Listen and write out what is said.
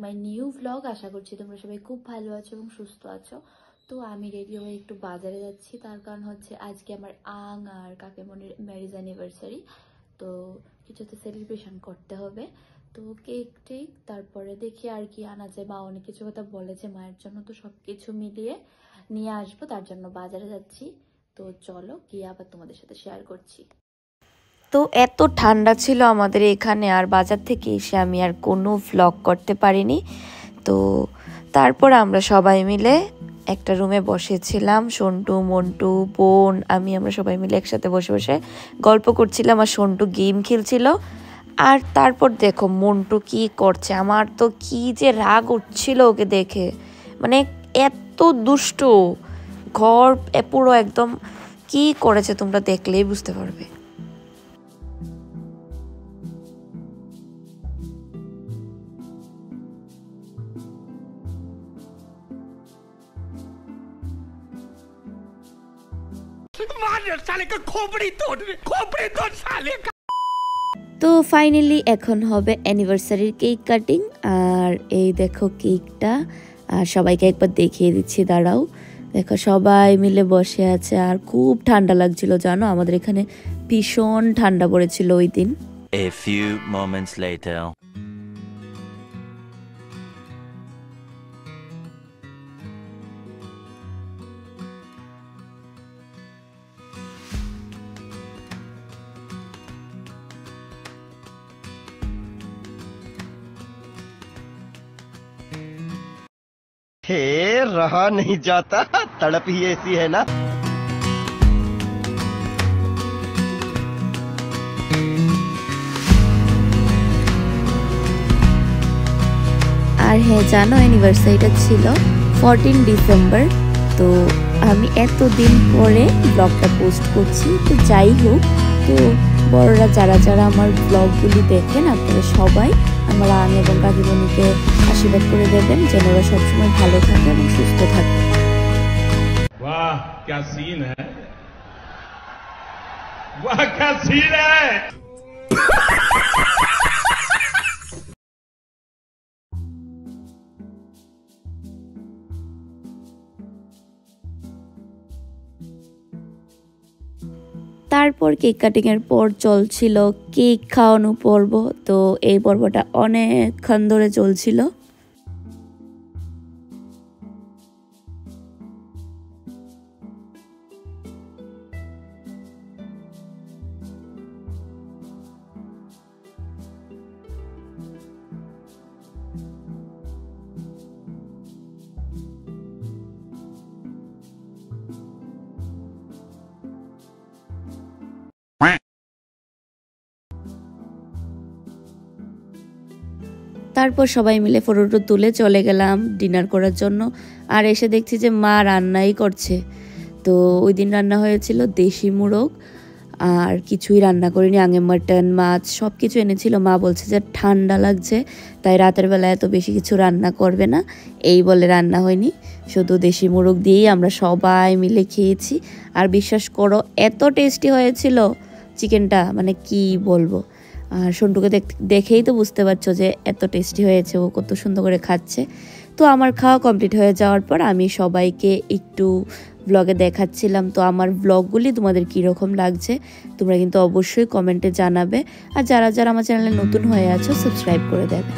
My new vlog. আশা করছি তোমরা সবাই খুব ভালো আছো এবং সুস্থ আছো। তো আমি রেডি হয়ে একটু বাজারে যাচ্ছি, তার কারণ হচ্ছে আজকে আমার আং আর কাকিমণির ম্যারেজ অ্যানিভার্সারি। তো কিছু তো সেলিব্রেশন করতে হবে, তো কেক টেক, তারপরে দেখি আর কি আনা যায়। মা অনেক কিছু কথা বলেছে মায়ের জন্য, তো সব কিছু মিলিয়ে নিয়ে আসবো, তার জন্য বাজারে যাচ্ছি। তো চলো গিয়ে আবার তোমাদের সাথে শেয়ার করছি। তো এত ঠান্ডা ছিল আমাদের এখানে, আর বাজার থেকে এসে আমি আর কোনো ভ্লগ করতে পারিনি। তো তারপর আমরা সবাই মিলে একটা রুমে বসেছিলাম, সন্টু, মন্টু, বোন, আমরা সবাই মিলে একসাথে বসে বসে গল্প করছিলাম, আর সন্টু গেম খেলছিল। আর তারপর দেখো মন্টু কি করছে, আমার তো কি যে রাগ উঠছিল ওকে দেখে, মানে এত দুষ্ট, ঘর পুরো একদম কি করেছে তোমরা দেখলেই বুঝতে পারবে। তো ফাইনালি এখন হবে অ্যানিভার্সারির কেক কাটিং। আর এই দেখো কেকটা, আর সবাইকে একবার দেখিয়ে দিচ্ছি, দাঁড়াও। দেখো সবাই মিলে বসে আছে, আর খুব ঠান্ডা লাগছিল জানো, আমাদের এখানে ভীষণ ঠান্ডা পড়েছিল ওই দিন। A few moments later. हे रहा नहीं जाता, तड़प ही ऐसी है ना। আর হ্যাঁ জানো, অ্যানিভার্সারিটা ছিল 14 ডিসেম্বর। তো আমি এতদিন পরে ব্লগটা পোস্ট করছি। তো যাই হোক, তো বড়রা যারা যারা আমার ব্লগগুলি দেখেন, আপনারা সবাই আমার আং এবং কাকিমণিকে আশীর্বাদ করে দেবেন যেন ওরা সবসময় ভালো থাকে এবং সুস্থ থাকে। वाह क्या सीन है, वाह क्या सीन है। তারপর কেক কাটিং এর পর চলছিল কেক খাওয়ানো পর্ব। তো এই পর্বটা অনেকক্ষণ ধরে চলছিল। তারপর সবাই মিলে ফটো তুলে চলে গেলাম ডিনার করার জন্য। আর এসে দেখছি যে মা রান্নাই করছে। তো ওই দিন রান্না হয়েছিল দেশি মোরগ, আর কিছুই রান্না করিনি, আঙে মাটন, মাছ সব কিছু এনেছিল। মা বলছে যে ঠান্ডা লাগছে, তাই রাতের বেলা এত বেশি কিছু রান্না করবে না, এই বলে রান্না হয়নি। শুধু দেশি মোরগ দিয়েই আমরা সবাই মিলে খেয়েছি। আর বিশ্বাস করো এত টেস্টি হয়েছিল চিকেনটা, মানে কি বলবো। আর সন্টুকে দেখেই তো বুঝতে পারছো যে এত টেস্টি হয়েছে, ও কত সুন্দর করে খাচ্ছে। তো আমার খাওয়া কমপ্লিট হয়ে যাওয়ার পর আমি সবাইকে একটু ব্লগে দেখাচ্ছিলাম। তো আমার ব্লগগুলি তোমাদের কীরকম লাগছে তোমরা কিন্তু অবশ্যই কমেন্টে জানাবে। আর যারা যারা আমার চ্যানেলে নতুন হয়ে আছো সাবস্ক্রাইব করে দেবে।